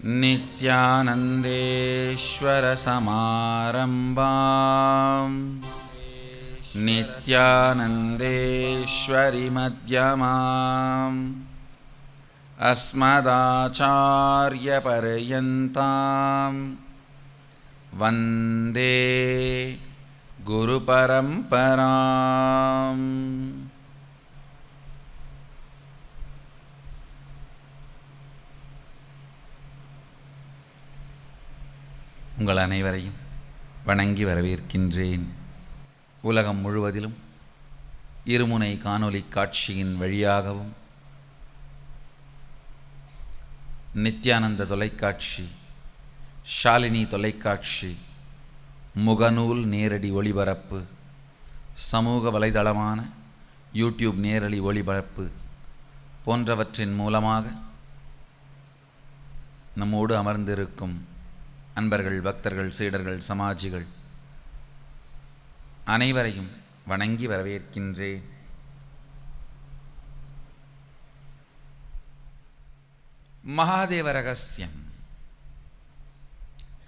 नित्यानन्देश्वरसमारम्भां नित्यानन्देश्वरीमध्यमाम् अस्मदाचार्यपर्यन्तां वन्दे गुरुपरम्पराम्. உங்கள் அனைவரையும் வணங்கி வரவேற்கின்றேன். உலகம் முழுவதிலும் இருமுனை காணொளி காட்சியின் வழியாகவும் நித்யானந்த தொலைக்காட்சி, ஷாலினி தொலைக்காட்சி, முகநூல் நேரடி ஒளிபரப்பு, சமூக வலைதளமான யூடியூப் நேரடி ஒளிபரப்பு போன்றவற்றின் மூலமாக நம்மோடு அமர்ந்திருக்கும் அன்பர்கள், பக்தர்கள், சீடர்கள், சமாஜிகள் அனைவரையும் வணங்கி வரவேற்கின்றேன். மகாதேவ ரகசியம்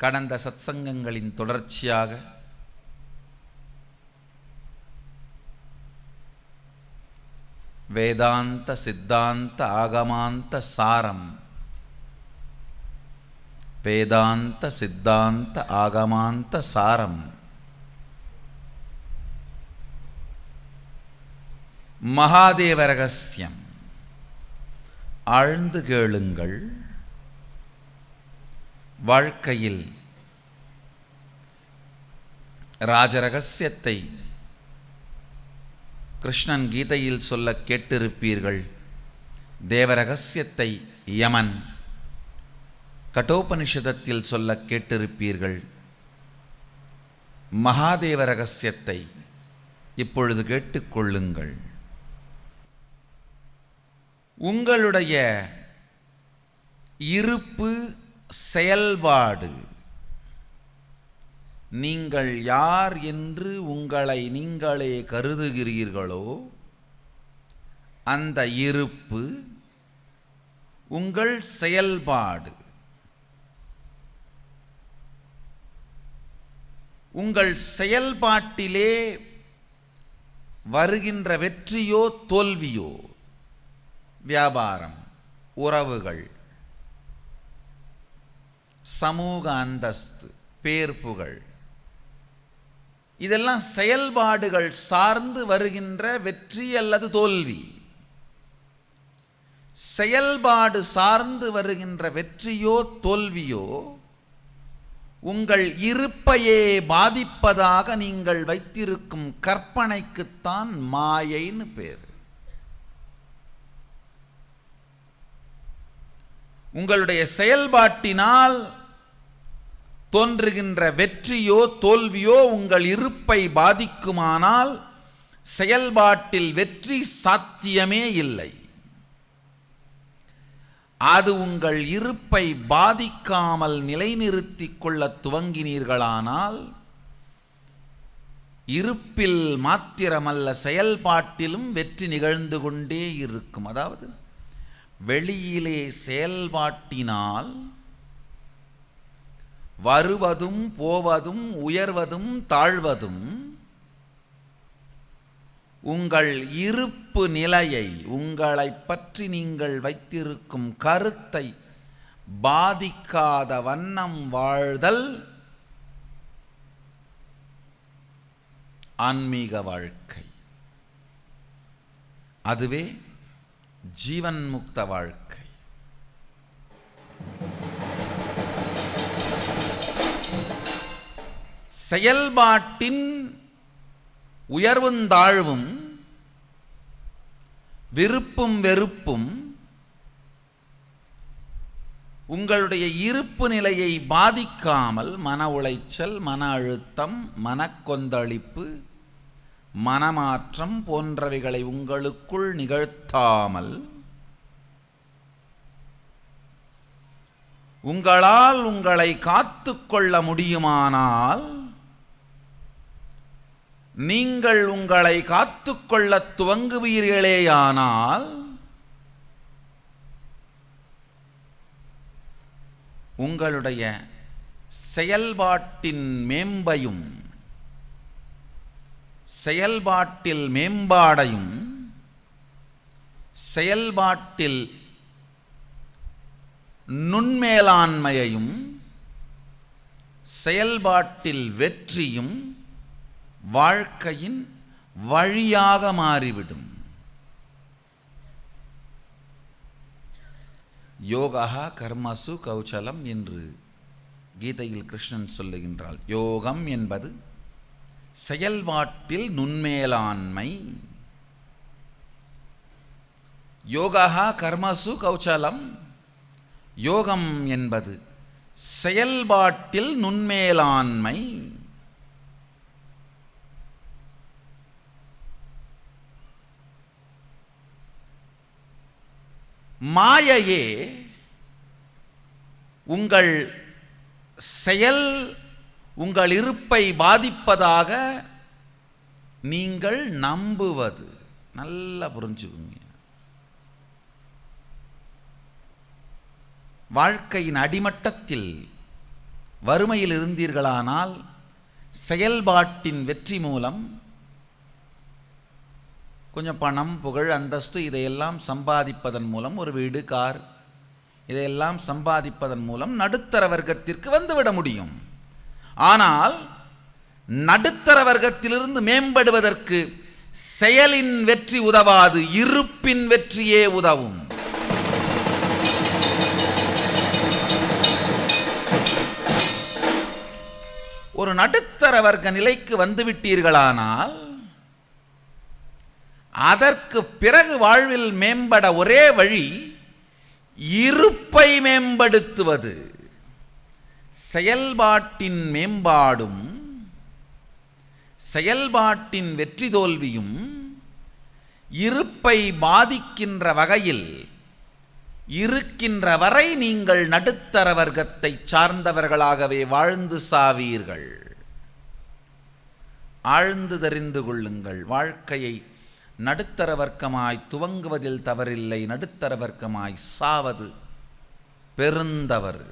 கடந்த சத்சங்கங்களின் தொடர்ச்சியாக வேதாந்த சித்தாந்த ஆகமாந்த சாரம், வேதாந்த சித்தாந்த ஆகமாந்த சாரம், மகாதேவ ரகசியம் ஆழ்ந்து கேளுங்கள். வாழ்க்கையில் ராஜரகசியத்தை கிருஷ்ணன் கீதையில் சொல்ல கேட்டிருப்பீர்கள். தேவரகசியத்தை யமன் கட்டோபனிஷதத்தில் சொல்ல கேட்டிருப்பீர்கள். மகாதேவ ரகசியத்தை இப்பொழுது கேட்டுக்கொள்ளுங்கள். உங்களுடைய இருப்பு, செயல்பாடு, நீங்கள் யார் என்று உங்களை நீங்களே கருதுகிறீர்களோ அந்த இருப்பு உங்கள் செயல்பாடு. உங்கள் செயல்பாட்டிலே வருகின்ற வெற்றியோ தோல்வியோ, வியாபாரம், உறவுகள், சமூக அந்தஸ்து, பேர் புகழ், இதெல்லாம் செயல்பாடுகள் சார்ந்து வருகின்ற வெற்றி அல்லது தோல்வி. செயல்பாடு சார்ந்து வருகின்ற வெற்றியோ தோல்வியோ உங்கள் இருப்பையே பாதிப்பதாக நீங்கள் வைத்திருக்கும் கற்பனைக்குத்தான் மாயைன்னு பேர். உங்களுடைய செயல்பாட்டினால் தோன்றுகின்ற வெற்றியோ தோல்வியோ உங்கள் இருப்பை பாதிக்குமானால் செயல்பாட்டில் வெற்றி சாத்தியமே இல்லை. அது உங்கள் இருப்பை பாதிக்காமல் நிலைநிறுத்திக் கொள்ள துவங்கினீர்களானால் இருப்பில் மாத்திரமல்ல செயல்பாட்டிலும் வெற்றி நிகழ்ந்து கொண்டே இருக்கும். அதாவது வெளியிலே செயல்பாட்டினால் வருவதும் போவதும் உயர்வதும் தாழ்வதும் உங்கள் இருப்பு நிலையை, உங்களை பற்றி நீங்கள் வைத்திருக்கும் கருத்தை பாதிக்காத வண்ணம் வாழ்தல் ஆன்மீக வாழ்க்கை. அதுவே ஜீவன் முக்த வாழ்க்கை. செயல்பாட்டின் உயர்வும் தாழ்வும், விருப்பும் வெறுப்பும் உங்களுடைய இருப்பு நிலையை பாதிக்காமல் மன உளைச்சல், மன அழுத்தம், மனக்கொந்தளிப்பு, மனமாற்றம் போன்றவைகளை உங்களுக்குள் நிகழ்த்தாமல் உங்களால் உங்களை காத்துக்கொள்ள முடியுமானால் நீங்கள் உங்களை காத்துக்கொள்ள துவங்குவீர்களேயானால் உங்களுடைய செயல்பாட்டின் மேம்பையும் செயல்பாட்டில் மேம்பாடையும் செயல்பாட்டில் நுண்மேலாண்மையையும் செயல்பாட்டில் வெற்றியும் வாழ்க்கையின் வழியாக மாறிவிடும். யோகா கர்மசு கௌசலம் என்று கீதையில் கிருஷ்ணன் சொல்லுகின்றாள். யோகம் என்பது செயல்பாட்டில் நுண்மேலாண்மை. யோகா கர்மசு கௌசலம். யோகம் என்பது செயல்பாட்டில் நுண்மேலாண்மை. மாயையே உங்கள் செயல் உங்கள் இருப்பை பாதிப்பதாக நீங்கள் நம்புவது. நல்லா புரிஞ்சுக்குங்க. வாழ்க்கையின் அடிமட்டத்தில் வறுமையில் இருந்தீர்களானால் செயல்பாட்டின் வெற்றி மூலம் கொஞ்சம் பணம், புகழ், அந்தஸ்து இதையெல்லாம் சம்பாதிப்பதன் மூலம், ஒரு வீடு, கார் இதையெல்லாம் சம்பாதிப்பதன் மூலம் நடுத்தர வர்க்கத்திற்கு வந்துவிட முடியும். ஆனால் நடுத்தர வர்க்கத்திலிருந்து மேம்படுவதற்கு செயலின் வெற்றி உதவாது, இருப்பின் வெற்றியே உதவும். ஒரு நடுத்தர வர்க்க நிலைக்கு வந்துவிட்டீர்களானால் அதற்கு பிறகு வாழ்வில் மேம்பட ஒரே வழி இருப்பை மேம்படுத்துவது. செயல்பாட்டின் மேம்பாடும் செயல்பாட்டின் வெற்றி தோல்வியும் இருப்பை பாதிக்கின்ற வகையில் இருக்கின்ற வரை நீங்கள் நடுத்தர வர்க்கத்தை சார்ந்தவர்களாகவே வாழ்ந்து சாவீர்கள். ஆழ்ந்து தெரிந்து கொள்ளுங்கள். வாழ்க்கையை நடுத்தர வர்க்கமாய் துவங்குவதில் தவறில்லை, நடுத்தர வர்க்கமாய் சாவது பெருந்தவறு.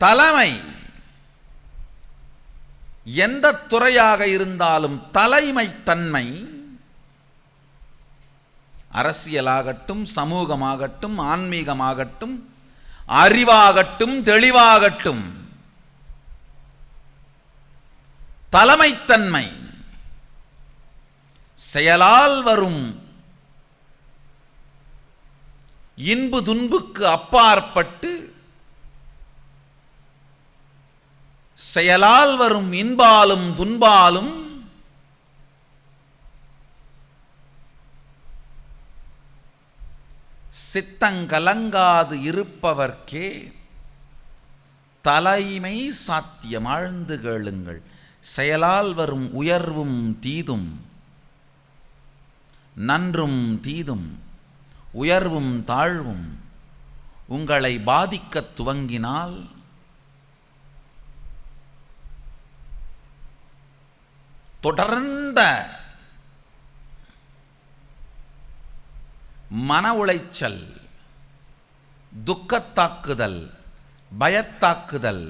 தலைமை எந்த துறையாக இருந்தாலும் தலைமை தன்மை, அரசியலாகட்டும், சமூகமாகட்டும், ஆன்மீகமாகட்டும், அறிவாகட்டும், தெளிவாகட்டும், தலைமைத்தன்மை செயலால் வரும் இன்பு துன்புக்கு அப்பாற்பட்டு செயலால் வரும் இன்பாலும் துன்பாலும் சித்தங்கலங்காது இருப்பவர்க்கே தலைமை சாத்தியம். ஆழ்ந்து கேளுங்கள். செயலால் வரும் உயர்வும் தீதும், நன்றும் தீதும், உயர்வும் தாழ்வும் உங்களை பாதிக்கத் துவங்கினால் தொடர்ந்த மன உளைச்சல், துக்கத்தாக்குதல், பயத்தாக்குதல்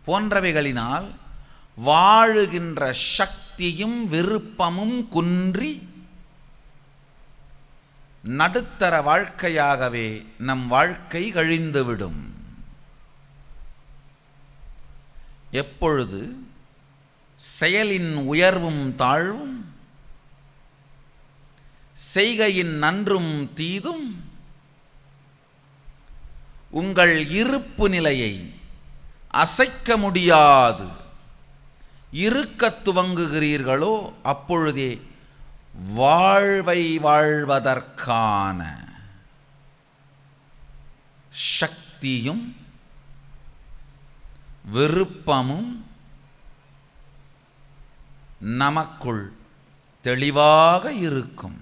போன்றவைகளினால் வாழுகின்ற சக்தியும் விருப்பமும் குன்றி நடுத்தர வாழ்க்கையாகவே நம் வாழ்க்கை கழிந்துவிடும். எப்பொழுது செயலின் உயர்வும் தாழ்வும், செய்கையின் நன்றும் தீதும் உங்கள் இருப்பு நிலையை அசைக்க முடியாது இருக்கத் துவங்குகிறீர்களோ அப்பொழுதே வாழ்வை வாழ்வதற்கான சக்தியும் விருப்பமும் நமக்குள் தெளிவாக இருக்கும்.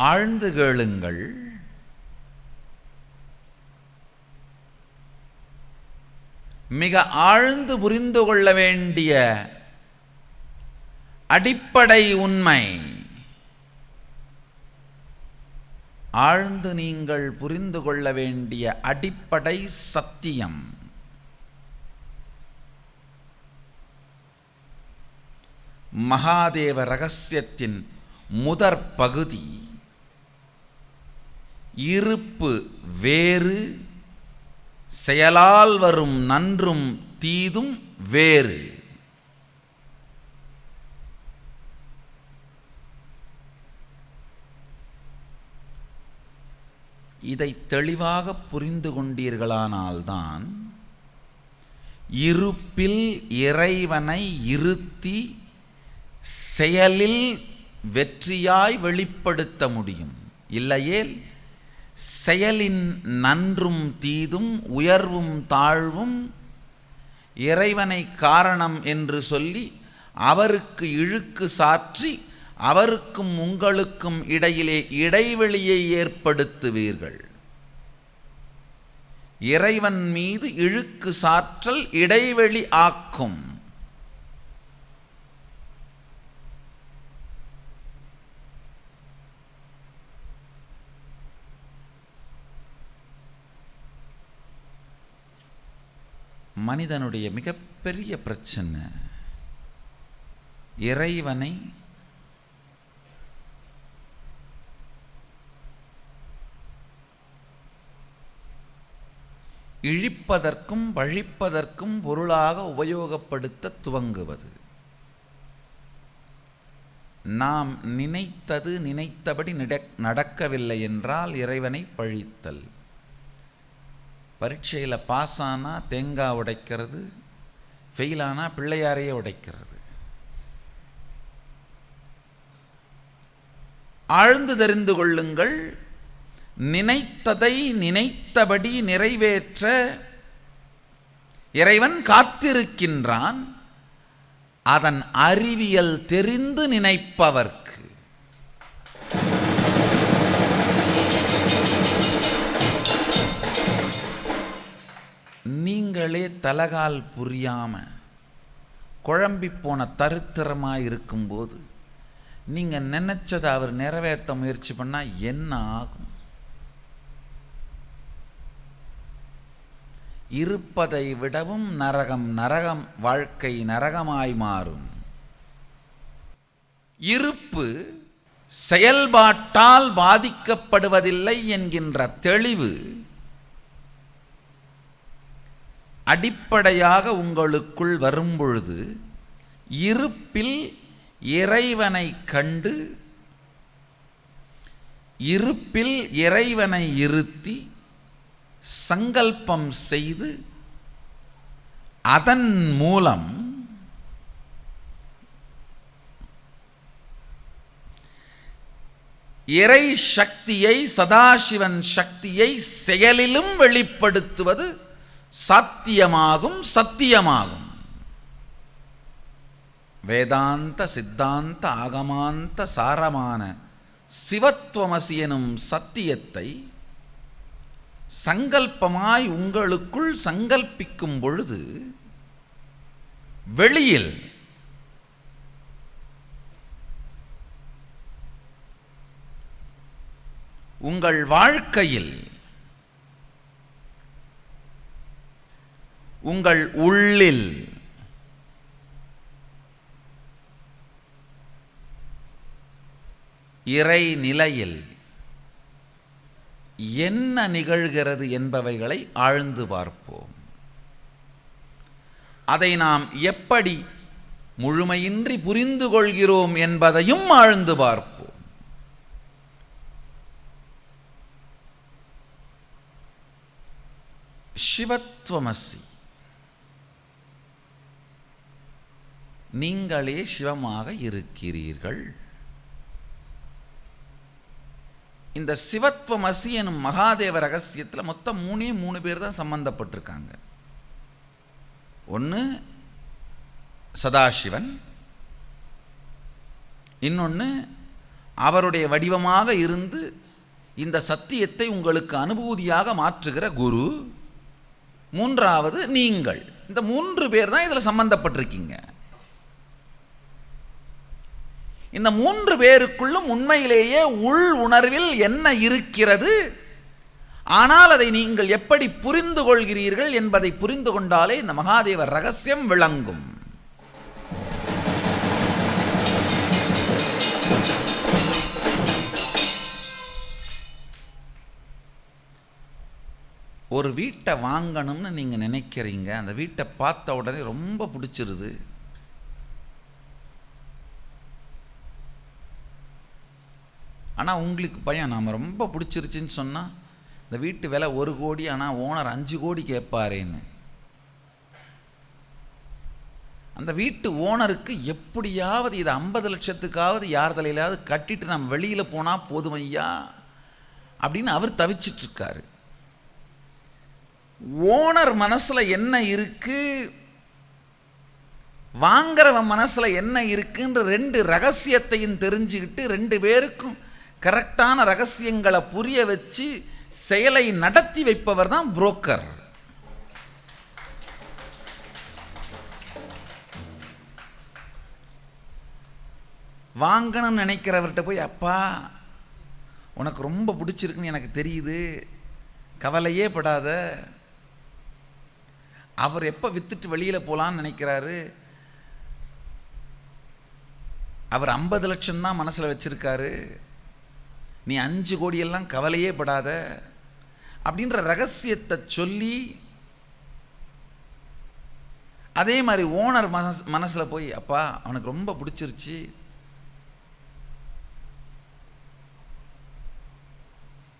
ஆழ்ந்து கேளுங்கள். மிக ஆழ்ந்து புரிந்து கொள்ள வேண்டிய அடிப்படை உண்மை, ஆழ்ந்து நீங்கள் புரிந்து கொள்ள வேண்டிய அடிப்படை சத்தியம். மகாதேவ ரகசியத்தின் முதற் பகுதி இருப்பு வேறு, செயலால் வரும் நன்றும் தீதும் வேறு. இதை தெளிவாக புரிந்து கொண்டீர்களானால்தான் இருப்பில் இறைவனை இருத்தி செயலில் வெற்றியாய் வெளிப்படுத்த முடியும். இல்லையேல் செயலின் நன்றும் தீதும் உயர்வும் தாழ்வும் இறைவனை காரணம் என்று சொல்லி அவருக்கு இழுக்கு சாற்றி அவருக்கும் உங்களுக்கும் இடையிலே இடைவெளியை ஏற்படுத்துவீர்கள். இறைவன் மீது இழுக்கு சாற்றல் இடைவெளி ஆக்கும். மனிதனுடைய மிகப்பெரிய பிரச்சனை இறைவனை இழிப்பதற்கும் பழிப்பதற்கும் பொருளாக உபயோகப்படுத்த துவங்குவது. நாம் நினைத்தது நினைத்தபடி நடக்கவில்லை என்றால் இறைவனை பழித்தல். பரீட்சையில் பாஸ் ஆனால் தேங்காய் உடைக்கிறது, ஃபெயிலானா பிள்ளையாரையே உடைக்கிறது. ஆழ்ந்து தெரிந்து கொள்ளுங்கள், நினைத்ததை நினைத்தபடி நிறைவேற்ற இறைவன் காத்திருக்கின்றான். அதன் அறிவியல் தெரிந்து நினைப்பவர்க்கு. நீங்களே தலகால் புரியாம குழம்பி போன தரித்திரமாக இருக்கும்போது நீங்கள் நினைச்சதை அவர் நிறைவேற்ற முயற்சி பண்ணால் என்ன ஆகும்? இருப்பதை விடவும் நரகம் வாழ்க்கை நரகமாய் மாறும். இருப்பு செயல்பாட்டால் பாதிக்கப்படுவதில்லை என்கின்ற தெளிவு அடிப்படையாக உங்களுக்குள் வரும்பொழுது இருப்பில் இறைவனை கண்டு இருப்பில் இறைவனை இருத்தி சங்கல்பம் செய்து அதன் மூலம் இறை சக்தியை, சதாசிவன் சக்தியை செயலிலும் வெளிப்படுத்துவது சாத்தியமாகும், சத்தியமாகும். வேதாந்த சித்தாந்த ஆகமாந்த சாரமான சிவத்வமசி எனும் சத்தியத்தை சங்கல்பமாய் உங்களுக்குள் சங்கல்பிக்கும் பொழுது வெளியில் உங்கள் வாழ்க்கையில் உங்கள் உள்ளில் இறை நிலையில் என்ன நிகழ்கிறது என்பவைகளை ஆழ்ந்து பார்ப்போம். அதை நாம் எப்படி முழுமையின்றி புரிந்து கொள்கிறோம் என்பதையும் ஆழ்ந்து பார்ப்போம். சிவத்வமசி, நீங்களே சிவமாக இருக்கிறீர்கள். இந்த சிவத்வமசி எனும் மகாதேவ ரகசியத்தில் மொத்தம் மூணு பேர் தான் சம்பந்தப்பட்டிருக்காங்க. ஒன்று சதாசிவன், இன்னொன்று அவருடைய வடிவமாக இருந்து இந்த சத்தியத்தை உங்களுக்கு அனுபூதியாக மாற்றுகிற குரு, மூன்றாவது நீங்கள். இந்த 3 பேர் தான் இதில் சம்பந்தப்பட்டிருக்கீங்க. இந்த 3 பேருக்குள்ளும் உண்மையிலேயே உள் உணர்வில் என்ன இருக்கிறது, ஆனால் அதை நீங்கள் எப்படி புரிந்து கொள்கிறீர்கள் என்பதை புரிந்து கொண்டாலே இந்த மகாதேவர் ரகசியம் விளங்கும். ஒரு வீட்டை வாங்கணும்னு நீங்கள் நினைக்கிறீங்க, அந்த வீட்டை பார்த்த உடனே ரொம்ப பிடிச்சிருது. ஆனால் உங்களுக்கு பயம், நாம் ரொம்ப பிடிச்சிருச்சுன்னு சொன்னால் இந்த வீட்டு விலை 1 கோடி, ஆனால் ஓனர் 5 கோடி கேட்பாரேன்னு. அந்த வீட்டு ஓனருக்கு எப்படியாவது இதை 50 லட்சத்துக்காவது யார் தலையிலாவது கட்டிட்டு நம்ம வெளியில் போனால் போதுமையா அப்படின்னு அவர் தவிச்சிட்ருக்காரு. ஓனர் மனசில் என்ன இருக்கு, வாங்கிறவன் மனசில் என்ன இருக்குன்ற 2 ரகசியத்தையும் தெரிஞ்சுக்கிட்டு 2 பேருக்கும் கரெக்டான ரகசியங்களை புரிய வச்சு செயலை நடத்தி வைப்பவர் தான் புரோக்கர். வாங்கணும்னு நினைக்கிறவர்கிட்ட போய், அப்பா உனக்கு ரொம்ப பிடிச்சிருக்குன்னு எனக்கு தெரியுது, கவலையே படாத. அவர் எப்போ வித்துட்டு வெளியில் போகலான்னு நினைக்கிறாரு, அவர் 50 லட்சம் தான் மனசில் வச்சிருக்காரு, நீ 5 கோடியெல்லாம் கவலையே படாத அப்படின்ற ரகசியத்தை சொல்லி, அதே மாதிரி ஓனர் மனசில் போய், அப்பா அவனுக்கு ரொம்ப பிடிச்சிருச்சு,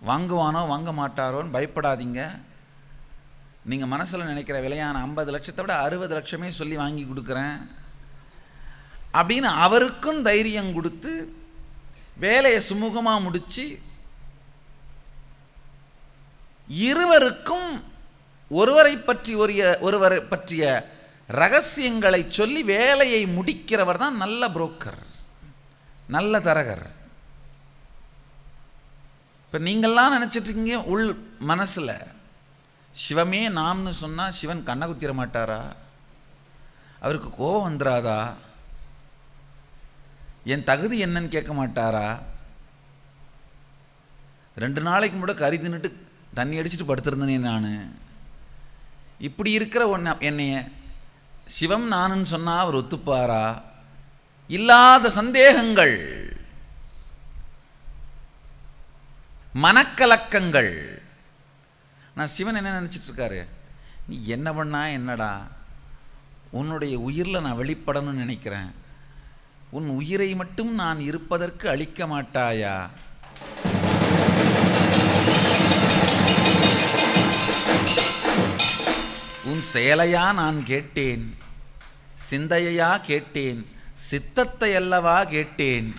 வாங்குவானோ வாங்க மாட்டாரோன்னு பயப்படாதீங்க, நீங்கள் மனசில் நினைக்கிற விலையான 50 லட்சத்தை விட 60 லட்சமே சொல்லி வாங்கி கொடுக்குறேன் அப்படின்னு அவருக்கும் தைரியம் கொடுத்து வேலையை சுமூகமாக முடித்து இருவருக்கும் ஒருவரை பற்றிய ரகசியங்களை சொல்லி வேலையை முடிக்கிறவர் தான் நல்ல புரோக்கர், நல்ல தரகர். இப்போ நீங்கள்லாம் நினச்சிட்ருக்கீங்க உள் மனசில், சிவமே நாம்னு சொன்னால் சிவன் கண்ணை குத்திர மாட்டாரா, அவருக்கு கோபம் வந்துடாதா, என் தகுதி என்னன்னு கேட்க மாட்டாரா, 2 நாளைக்கு முன்னாடி கறி தின்னுட்டு தண்ணி அடிச்சுட்டு படுத்திருந்தேனே நான், இப்படி இருக்கிற என்னைய சிவம் நானுன்னு சொன்னால் அவர் ஒத்துப்பாரா, இல்லாத சந்தேகங்கள், மனக்கலக்கங்கள். நான் சிவன் என்ன நினச்சிட்ருக்காரு, நீ என்ன பண்ணா என்னடா, உன்னுடைய உயிரில் நான் வெளிப்படணும்னு நினைக்கிறேன், உன் உயிரை மட்டும் நான் இருப்பதற்கு அளிக்க மாட்டாயா, உன் செயலையா நான் கேட்டேன், சிந்தையா கேட்டேன், சித்தத்தை அல்லவா கேட்டேன்.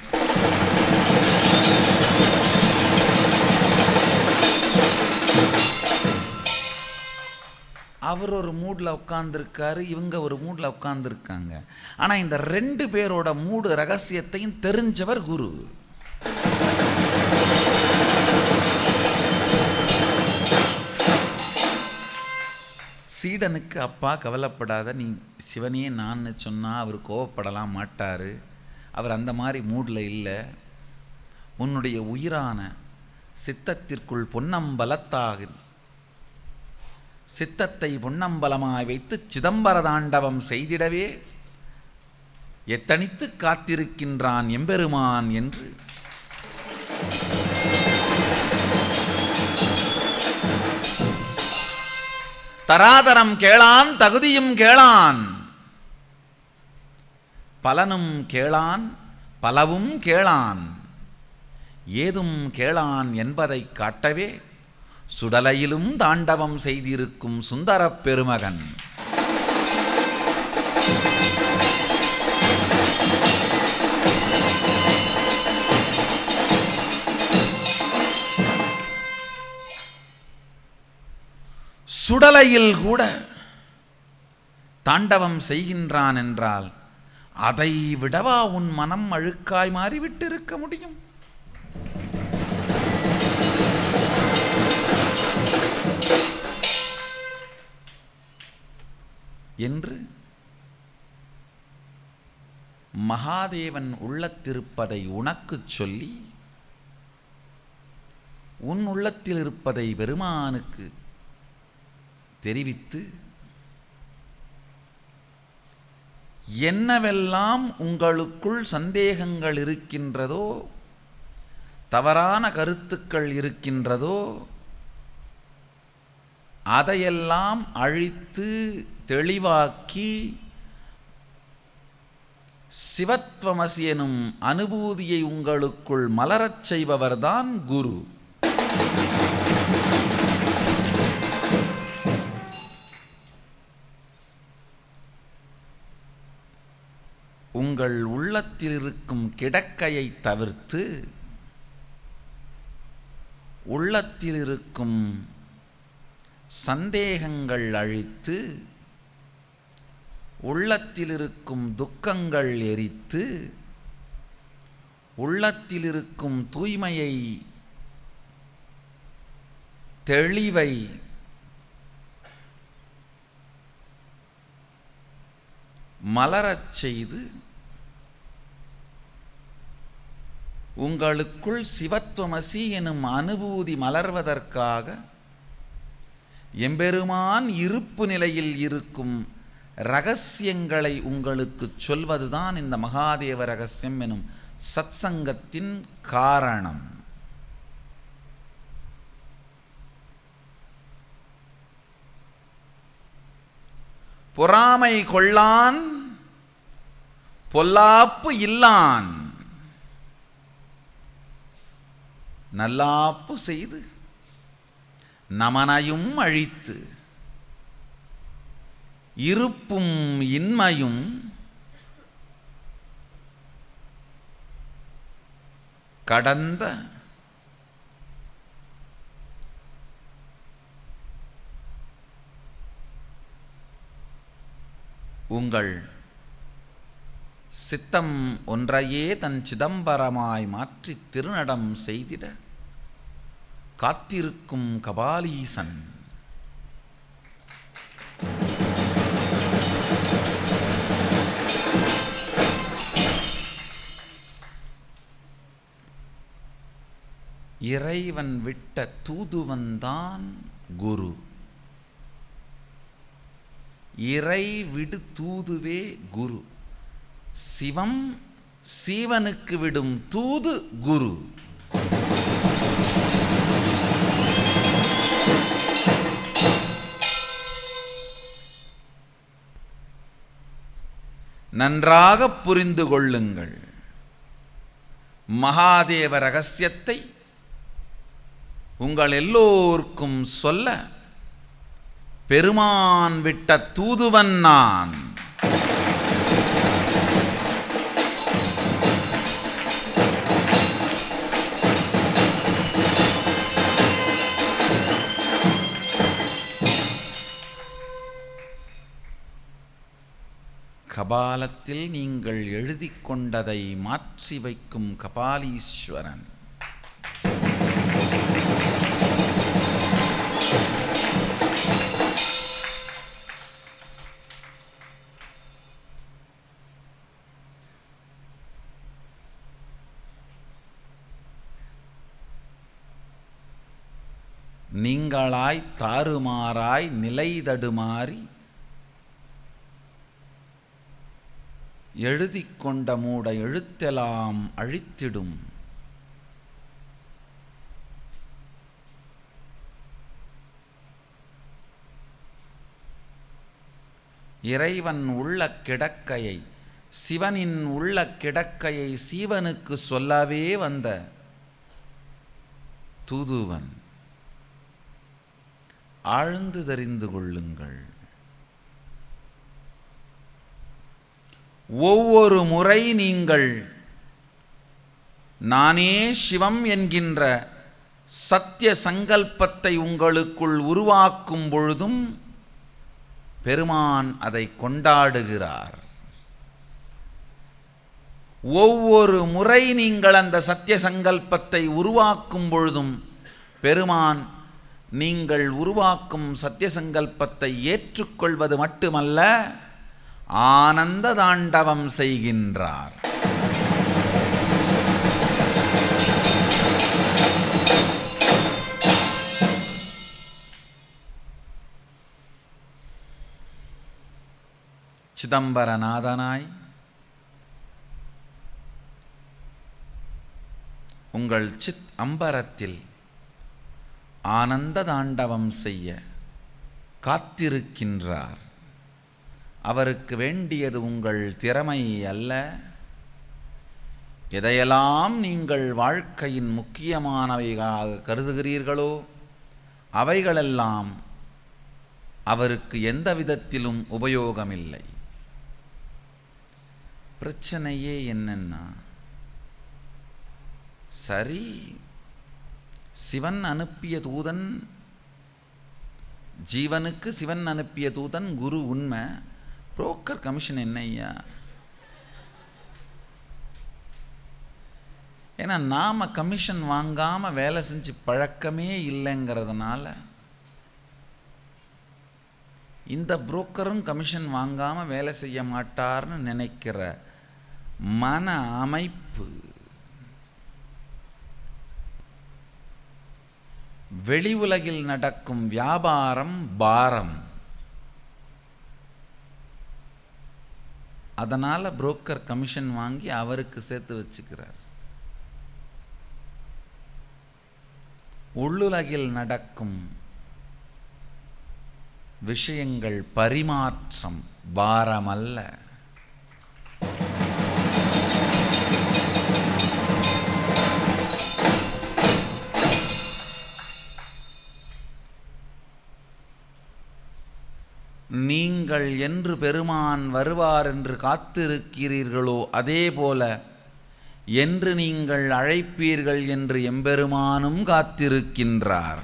அவர் ஒரு மூடில் உட்கார்ந்துருக்காரு, இவங்க ஒரு மூடில் உட்கார்ந்துருக்காங்க. ஆனால் இந்த 2 பேரோட மூடு ரகசியத்தையும் தெரிஞ்சவர் குரு. சீடனுக்கு, அப்பா கவலைப்படாத, நீ சிவனே நான் சொன்னால் அவர் கோவப்படலாம் மாட்டார், அவர் அந்த மாதிரி மூடில் இல்லை, உன்னுடைய உயிரான சித்தத்திற்குள் பொன்னம்பலத்தாக சித்தத்தை பொன்னம்பலமாய் வைத்து சிதம்பர தாண்டவம் செய்திடவே எத்தனித்து காத்திருக்கின்றான் எம்பெருமான் என்று தராதரம் கேளான், தகுதியும் கேளான், பலனும் கேளான், பலவும் கேளான், ஏதும் கேளான் என்பதை காட்டவே சுடலையிலும் தாண்டவம் செய்திருக்கும் சுந்தரப் பெருமகன். சுடலையில் கூட தாண்டவம் செய்கின்றான் என்றால் அதை விடவா உன் மனம் அழுக்காய் மாறிவிட்டு இருக்க முடியும்? என்று மகாதேவன் உள்ளத்திருப்பதை உனக்குச் சொல்லி உன் உள்ளத்தில் இருப்பதை பெருமானுக்கு தெரிவித்து என்னவெல்லாம் உங்களுக்குள் சந்தேகங்கள் இருக்கின்றதோ, தவறான கருத்துக்கள் இருக்கின்றதோ, அதையெல்லாம் அழித்து தெளிவாக்கி சிவத்வமசி எனும் அனுபூதியை உங்களுக்குள் மலரச் செய்பவர்தான் குரு. உங்கள் உள்ளத்தில் இருக்கும் கிடக்கையை தவிர்த்து உள்ளத்தில் இருக்கும் சந்தேகங்கள் அழித்து உள்ளத்தில் இருக்கும் துக்கங்கள் எரித்து உள்ளத்தில் இருக்கும் தூய்மையை தெளிவை மலரச் செய்து உங்களுக்குள் சிவத்வமசி எனும் அனுபூதி மலர்வதற்காக எம்பெருமான் இருப்பு நிலையில் இருக்கும் இரகசியங்களை உங்களுக்கு சொல்வதுதான் இந்த மகாதேவ ரகசியம் எனும் சத்சங்கத்தின் காரணம். பொறாமை கொள்ளான் பொல்லாப்பு இல்லான், நல்லாப்பு செய்து நமனையும் அழித்து இருப்பும் இன்மையும் கடந்த உங்கள் சித்தம் ஒன்றையே தன் சிதம்பரமாய் மாற்றி திருநடம் செய்திட காத்திருக்கும் கபாலீசன். இறைவன் விட்ட தூதுவன்தான் குரு. இறை விடு தூதுவே குரு. சிவம் சீவனுக்கு விடும் தூது குரு. நன்றாக புரிந்து கொள்ளுங்கள். மகாதேவ ரகசியத்தை உங்கள் எல்லோருக்கும் சொல்ல பெருமான் விட்ட தூதுவன் நான். கபாலத்தில் நீங்கள் எழுதி கொண்டதை மாற்றி வைக்கும் கபாலீஸ்வரன். நீங்களாய் தாறுமாறாய் நிலை தடுமாறி எழுதி கொண்ட மூட எழுத்தெல்லாம் அழித்திடும் இறைவன் உள்ள கிடக்கையை, சிவனின் உள்ள கிடக்கையை சீவனுக்கு சொல்லவே வந்த தூதுவன். ஆழ்ந்து தெரிந்து கொள்ளுங்கள். ஒவ்வொரு முறை நீங்கள் நானே சிவம் என்கின்ற சத்திய சங்கல்பத்தை உங்களுக்குள் உருவாக்கும் பொழுதும் பெருமான் அதை கொண்டாடுகிறார். ஒவ்வொரு முறை நீங்கள் அந்த சத்திய சங்கல்பத்தை உருவாக்கும் பொழுதும் பெருமான் நீங்கள் உருவாக்கும் சத்திய சங்கல்பத்தை ஏற்றுக்கொள்வது மட்டுமல்ல, ஆனந்த தாண்டவம் செய்கின்றார். சிதம்பரநாதனாய் உங்கள் சித் அம்பரத்தில் ஆனந்த தாண்டவம் செய்ய காத்திருக்கின்றார். அவருக்கு வேண்டியது உங்கள் திறமை அல்ல. எதையெல்லாம் நீங்கள் வாழ்க்கையின் முக்கியமானவைகளாக கருதுகிறீர்களோ அவைகளெல்லாம் அவருக்கு எந்த விதத்திலும் உபயோகமில்லை. பிரச்சனையே என்னன்னா, சரி, சிவன் அனுப்பிய தூதன், ஜீவனுக்கு சிவன் அனுப்பிய தூதன் குரு உண்மை, புரோக்கர் கமிஷன் என்னையா? ஏன்னா நாம கமிஷன் வாங்காம வேலை செஞ்சு பழக்கமே இல்லைங்கிறதுனால இந்த புரோக்கரும் கமிஷன் வாங்காம வேலை செய்ய மாட்டார்னு நினைக்கிற மன அமைப்பு வெளி உலகில் நடக்கும் வியாபாரம் பாரம். அதனால புரோக்கர் கமிஷன் வாங்கி அவருக்கு சேர்த்து வச்சுக்கிறார். உள்ளுலகில் நடக்கும் விஷயங்கள் பரிமாற்றம் பாரமல்ல. நீங்கள் என்று பெருமான் வருவார் என்று காத்திருக்கிறீர்களோ அதேபோல என்று நீங்கள் அழைப்பீர்கள் என்று எம்பெருமானும் காத்திருக்கின்றார்.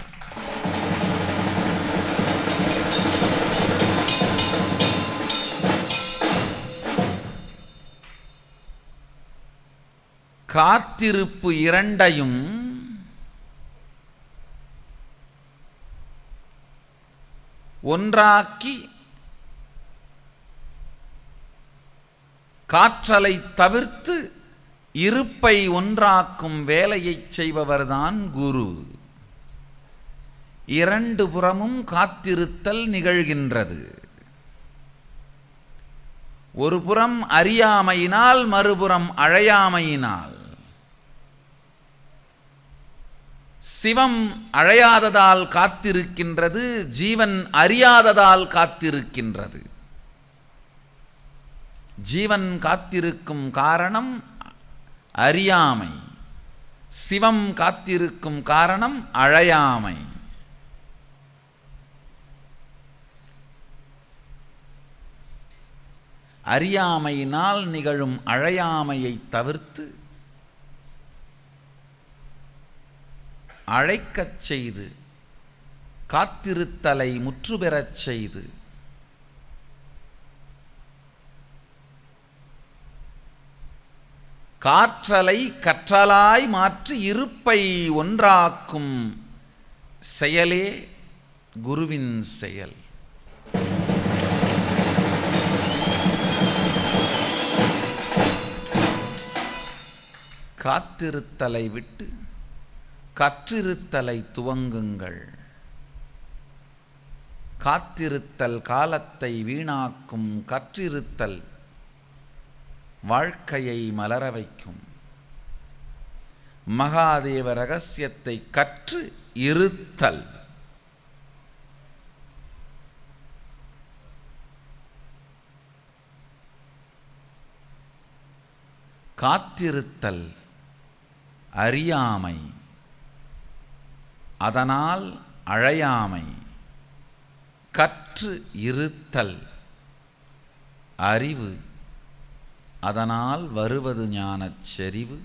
காத்திருப்பு இரண்டையும் ஒன்றாக்கி காற்றலை தவிர்த்து இருப்பை ஒன்றாக்கும் வேலையை செய்பவர்தான் குரு. இரண்டு புறமும் காத்திருத்தல் நிகழ்கின்றது. ஒரு புறம் அறியாமையினால், மறுபுறம் அழையாமையினால். சிவம் அழையாததால் காத்திருக்கின்றது, ஜீவன் அறியாததால் காத்திருக்கின்றது. ஜீவன் காத்திருக்கும் காரணம் அறியாமை, சிவம் காத்திருக்கும் காரணம் அழையாமை. அறியாமையினால் நிகழும் அழையாமையை தவிர்த்து அழைக்கச் செய்து காத்திருத்தலை முற்றுபெறச் செய்து காற்றலை கற்றலாய் மாற்றி இருப்பை ஒன்றாக்கும் செயலே குருவின் செயல். காத்திருத்தலை விட்டு கற்றிருத்தலை துவங்குங்கள். காத்திருத்தல் காலத்தை வீணாக்கும், கற்றிருத்தல் வாழ்க்கையை மலர வைக்கும். மகாதேவ ரகசியத்தை கற்று இருத்தல். காத்திருத்தல் அறியாமை, அதனால் அழையாமை. கற்று இருத்தல் அறிவு, அதனால் வருவது ஞானச் செறிவு.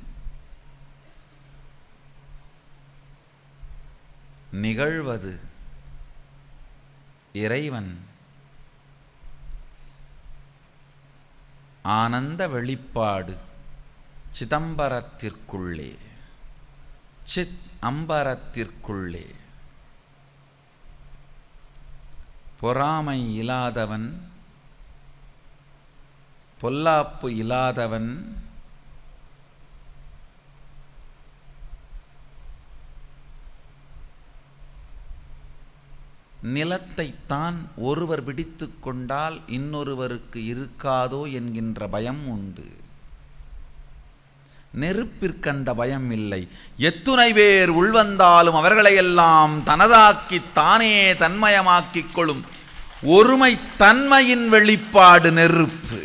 நிகழ்வது இறைவன் ஆனந்த வெளிப்பாடு சிதம்பரத்திற்குள்ளே, சித் அம்பரத்திற்குள்ளே. பொறாமை இல்லாதவன் பொல்லாப்பு இல்லாதவன் நிலத்தைத்தான் ஒருவர் பிடித்து கொண்டால் இன்னொருவருக்கு இருக்காதோ என்கின்ற பயம் உண்டு. நெருப்பிற்கு அந்த பயம் இல்லை. எத்துணை பேர் உள்வந்தாலும் அவர்களையெல்லாம் தனதாக்கி தானே தன்மயமாக்கிக் கொள்ளும் ஒருமை தன்மையின் வெளிப்பாடு நெருப்பு.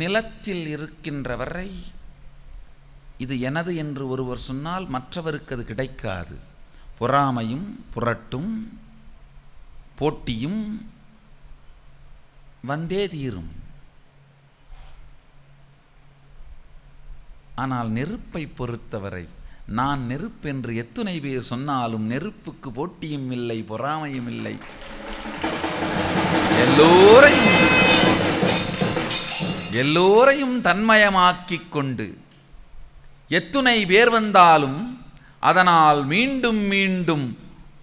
நிலத்தில் இருக்கின்ற வரை இது எனது என்று ஒருவர் சொன்னால் மற்றவருக்கு அது கிடைக்காது. பொறாமையும் புரட்டும் போட்டியும் வந்தே தீரும். ஆனால் நெருப்பை பொறுத்தவரை நான் நெருப்பு என்று எத்துணை பேர் சொன்னாலும் நெருப்புக்கு போட்டியும் இல்லை, பொறாமையும் இல்லை. எல்லோரையும் தன்மயமாக்கிக் கொண்டு எத்துணை பேர் வந்தாலும் அதனால் மீண்டும் மீண்டும்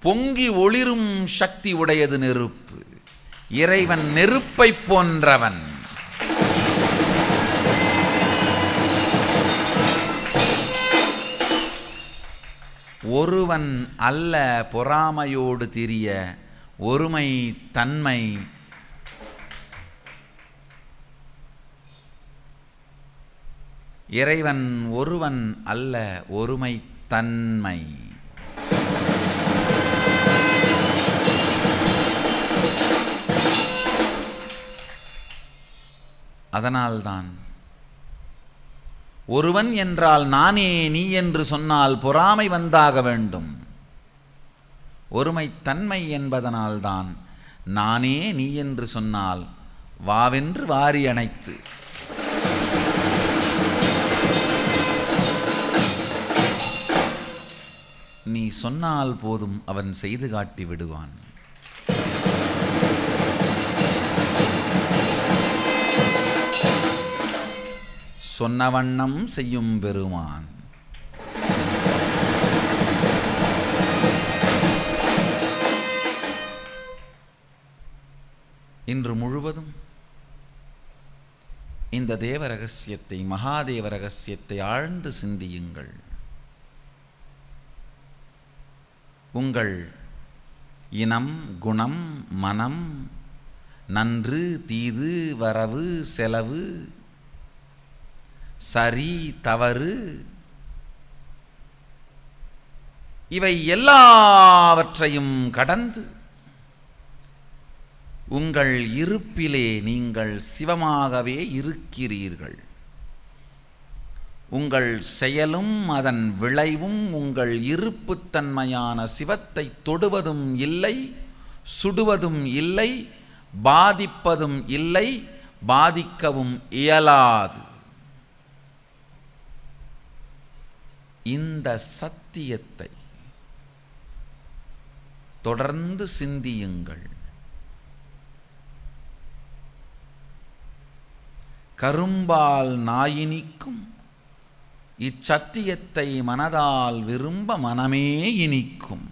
பொங்கி ஒளிரும் சக்தி உடையது நெருப்பு. இறைவன் நெருப்பை போன்றவன். ஒருவன் அல்ல பொறாமையோடு திரிய ஒருமை தன்மை. இறைவன் ஒருவன் அல்ல ஒருமை தன்மை. அதனால்தான் ஒருவன் என்றால் நானே நீ என்று சொன்னால் பொறாமை வந்தாக வேண்டும். ஒருமை தன்மை என்பதனால்தான் நானே நீ என்று சொன்னால் வாவென்று வாரி அணைத்து நீ சொன்னால் போதும் அவன் செய்து காட்டி விடுவான். சொன்ன வண்ணம் செய்யும் பெருமான். இன்று முழுவதும் இந்த தேவ ரகசியத்தை, மகாதேவ ரகசியத்தை ஆழ்ந்து சிந்தியுங்கள். உங்கள் இனம், குணம், மனம், நன்று தீது, வரவு செலவு, சரி தவறு, இவை எல்லாவற்றையும் கடந்து உங்கள் இருப்பிலே நீங்கள் சிவமாகவே இருக்கிறீர்கள். உங்கள் செயலும் அதன் விளைவும் உங்கள் இருப்புத்தன்மையான சிவத்தை தொடுவதும் இல்லை, சுடுவதும் இல்லை, பாதிப்பதும் இல்லை, பாதிக்கவும் இயலாது. இந்த சத்தியத்தை தொடர்ந்து சிந்தியுங்கள். கரும்பால் நாயினிக்கும் இச்சத்தியத்தை மனதால் விரும்ப மனமே இனிக்கும்.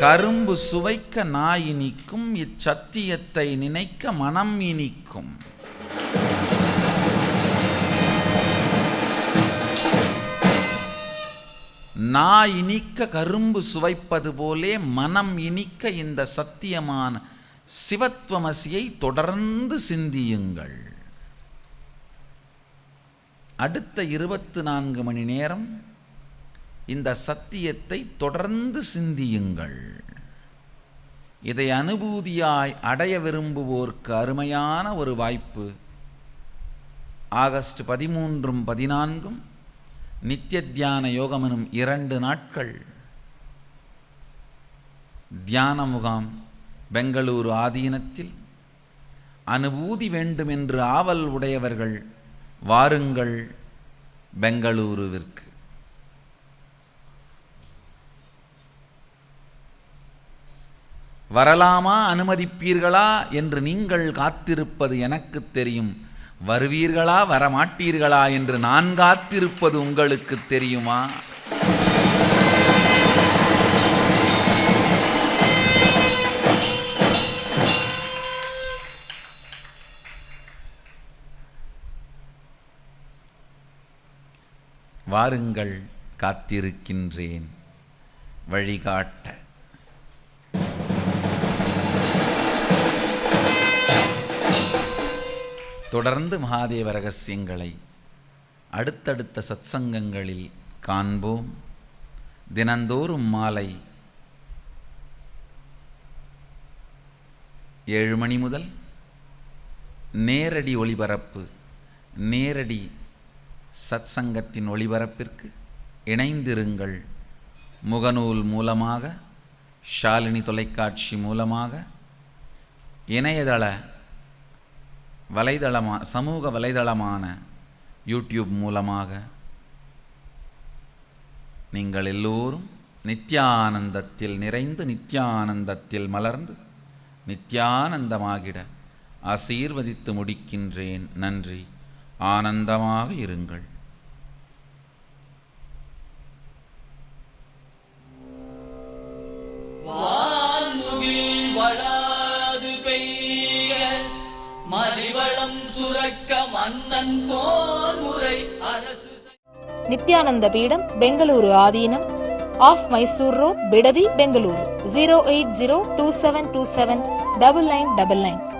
கரும்பு சுவைக்க நாய் இனிக்கும், இச்சத்தியத்தை நினைக்க மனம் இனிக்கும். நாய் இனிக்க கரும்பு சுவைப்பது போலே மனம் இனிக்க இந்த சத்தியமான சிவத்வமசியை தொடர்ந்து சிந்தியுங்கள். அடுத்த 24 மணி நேரம் இந்த சத்தியத்தை தொடர்ந்து சிந்தியுங்கள். இதை அனுபூதியாய் அடைய விரும்புவோர்க்கு அருமையான ஒரு வாய்ப்பு. ஆகஸ்ட் 13, 14 நித்திய தியான யோகம் எனும் 2 நாட்கள் தியான முகாம் பெங்களூரு ஆதீனத்தில். அனுபூதி வேண்டுமென்று ஆவல் உடையவர்கள் வாருங்கள் பெங்களூருவிற்கு. வரலாமா, அனுமதிப்பீர்களா என்று நீங்கள் காத்திருப்பது எனக்கு தெரியும். வருவீர்களா, வரமாட்டீர்களா என்று நான் காத்திருப்பது உங்களுக்கு தெரியுமா? வாருங்கள், காத்திருக்கின்றேன் வழிகாட்ட. தொடர்ந்து மகாதேவ ரகசியங்களை அடுத்தடுத்த சத்சங்கங்களில் காண்போம். தினந்தோறும் மாலை 7 மணி முதல் நேரடி ஒளிபரப்பு, நேரடி சத்சங்கத்தின் ஒளிபரப்பிற்கு இணைந்திருங்கள். முகநூல் மூலமாக, ஷாலினி தொலைக்காட்சி மூலமாக, இணையதள சமூக வலைதளமான யூடியூப் மூலமாக நீங்கள் எல்லோரும் நித்யானந்தத்தில் நிறைந்து, நித்யானந்தத்தில் மலர்ந்து, நித்யானந்தமாகிட ஆசீர்வதித்து முடிக்கின்றேன். நன்றி. ஆனந்தமாக இருங்கள். வான்முகில் வளாது பெய்க, மலிவளம் சுரக்க மன்னன் கோன்முறை அரசு. நித்யானந்த பீடம், பெங்களூரு ஆதீனம், ஆஃப் மைசூர் ரோட், பிடதி, பெங்களூரு. 08027279999.